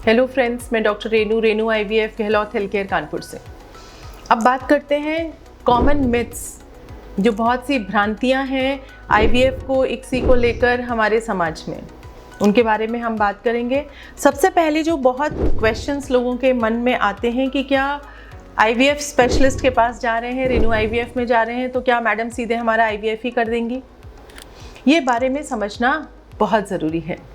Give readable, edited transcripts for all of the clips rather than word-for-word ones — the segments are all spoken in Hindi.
हेलो फ्रेंड्स, मैं doctor Renu IVF Gehlot health care Kanpur से। अब बात करते हैं कॉमन मिथ्स, जो बहुत सी भ्रांतियां हैं IVF को ICSI को लेकर हमारे समाज में, उनके बारे में हम बात करेंगे। सबसे पहले जो बहुत क्वेश्चंस लोगों के मन में आते हैं कि क्या IVF स्पेशलिस्ट के पास जा रहे हैं, रेनू IVF में जा रहे हैं, तो क्या मैडम सीधे हमारा IVF ही कर देंगी? ये बारे में समझना बहुत ज़रूरी है।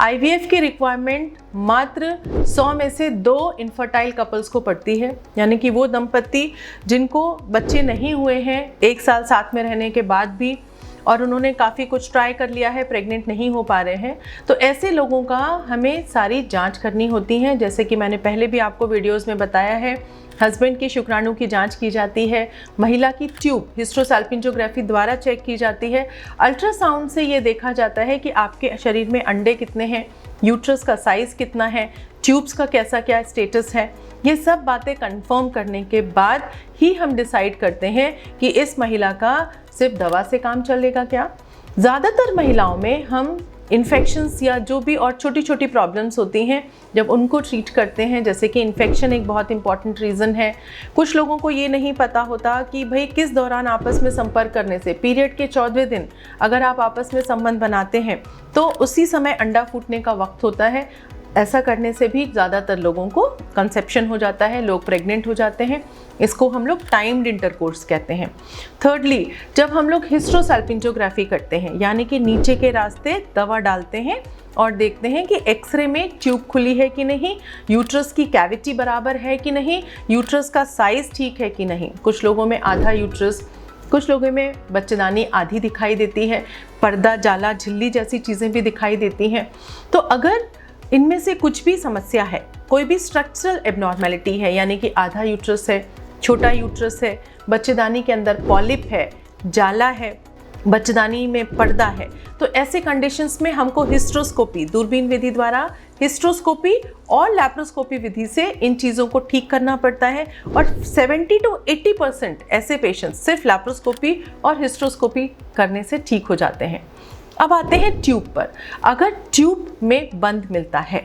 IVF की रिक्वायरमेंट मात्र 100 में से 2 इनफर्टाइल कपल्स को पड़ती है, यानी कि वो दंपत्ति जिनको बच्चे नहीं हुए हैं 1 साल साथ में रहने के बाद भी, और उन्होंने काफ़ी कुछ ट्राई कर लिया है, प्रेग्नेंट नहीं हो पा रहे हैं। तो ऐसे लोगों का हमें सारी जांच करनी होती है। जैसे कि मैंने पहले भी आपको वीडियोस में बताया है, हस्बैंड की शुक्राणु की जांच की जाती है, महिला की ट्यूब हिस्ट्रोसैल्पिंजोग्राफी द्वारा चेक की जाती है, अल्ट्रासाउंड से ये देखा जाता है कि आपके शरीर में अंडे कितने हैं, यूट्रस का साइज़ कितना है, ट्यूब्स का कैसा क्या स्टेटस है। ये सब बातें कंफर्म करने के बाद ही हम डिसाइड करते हैं कि इस महिला का सिर्फ दवा से काम चलेगा क्या। ज़्यादातर महिलाओं में हम इन्फेक्शंस या जो भी और छोटी छोटी प्रॉब्लम्स होती हैं, जब उनको ट्रीट करते हैं, जैसे कि इन्फेक्शन एक बहुत इंपॉर्टेंट रीज़न है। कुछ लोगों को ये नहीं पता होता कि भाई किस दौरान आपस में संपर्क करने से, पीरियड के 14वें दिन अगर आप आपस में संबंध बनाते हैं तो उसी समय अंडा फूटने का वक्त होता है। ऐसा करने से भी ज़्यादातर लोगों को कंसेप्शन हो जाता है, लोग प्रेग्नेंट हो जाते हैं। इसको हम लोग टाइम्ड इंटरकोर्स कहते हैं। थर्डली, जब हम लोग हिस्ट्रोसैल्पिंजोग्राफी करते हैं, यानी कि नीचे के रास्ते दवा डालते हैं और देखते हैं कि एक्सरे में ट्यूब खुली है कि नहीं, यूट्रस की कैविटी बराबर है कि नहीं, यूट्रस का साइज़ ठीक है कि नहीं। कुछ लोगों में आधा यूट्रस, कुछ लोगों में बच्चेदानी आधी दिखाई देती है, पर्दा, जाला, झिल्ली जैसी चीज़ें भी दिखाई देती हैं। तो अगर इनमें से कुछ भी समस्या है, कोई भी स्ट्रक्चरल एबनॉर्मेलिटी है, यानी कि आधा यूट्रस है, छोटा यूट्रस है, बच्चेदानी के अंदर पॉलिप है, जाला है, बच्चेदानी में पर्दा है, तो ऐसे कंडीशंस में हमको हिस्ट्रोस्कोपी, दूरबीन विधि द्वारा हिस्ट्रोस्कोपी और लैप्रोस्कोपी विधि से इन चीज़ों को ठीक करना पड़ता है। और 70 to 80% ऐसे पेशेंट्स सिर्फ लैप्रोस्कोपी और हिस्ट्रोस्कोपी करने से ठीक हो जाते हैं। अब आते हैं ट्यूब पर। अगर ट्यूब में बंद मिलता है,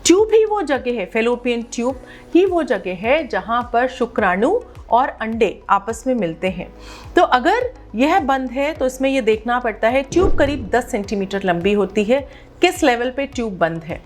ट्यूब ही वो जगह है, फेलोपियन ट्यूब ही वो जगह है जहाँ पर शुक्राणु और अंडे आपस में मिलते हैं। तो अगर यह बंद है तो इसमें यह देखना पड़ता है, ट्यूब करीब 10 सेंटीमीटर लंबी होती है, किस लेवल पे ट्यूब बंद है।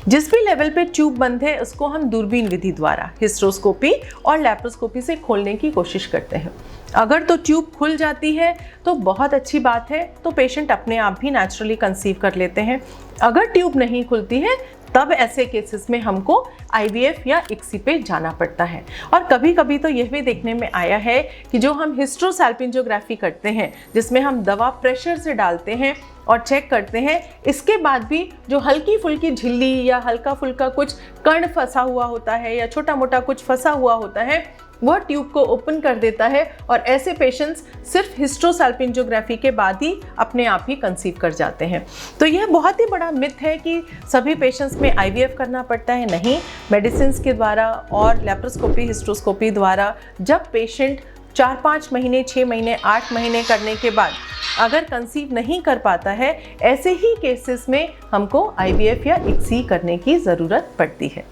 जिस भी लेवल पे ट्यूब बंद है उसको हम दूरबीन विधि द्वारा हिस्ट्रोस्कोपी और लैप्रोस्कोपी से खोलने की कोशिश करते हैं। अगर तो ट्यूब खुल जाती है तो बहुत अच्छी बात है, तो पेशेंट अपने आप भी नेचुरली कंसीव कर लेते हैं। अगर ट्यूब नहीं खुलती है तब ऐसे केसेस में हमको IVF या ICSI पे जाना पड़ता है। और कभी कभी तो यह भी देखने में आया है कि जो हम हिस्ट्रोसैल्पिंजोग्राफी करते हैं, जिसमें हम दवा प्रेशर से डालते हैं और चेक करते हैं, इसके बाद भी जो हल्की फुल्की झिल्ली या हल्का फुल्का कुछ कण फंसा हुआ होता है या छोटा मोटा कुछ फंसा हुआ होता है, वह ट्यूब को ओपन कर देता है और ऐसे पेशेंट्स सिर्फ हिस्ट्रोसैल्पिंजोग्राफी के बाद ही अपने आप ही कंसीव कर जाते हैं। तो यह बहुत ही बड़ा मिथ है कि सभी पेशेंट्स में IVF करना पड़ता है। नहीं, मेडिसिन के द्वारा और लैप्रोस्कोपी, हिस्ट्रोस्कोपी द्वारा जब पेशेंट 4-5 महीने, 6 महीने, 8 महीने करने के बाद अगर कंसीव नहीं कर पाता है, ऐसे ही केसेस में हमको IVF या ICSI करने की ज़रूरत पड़ती है।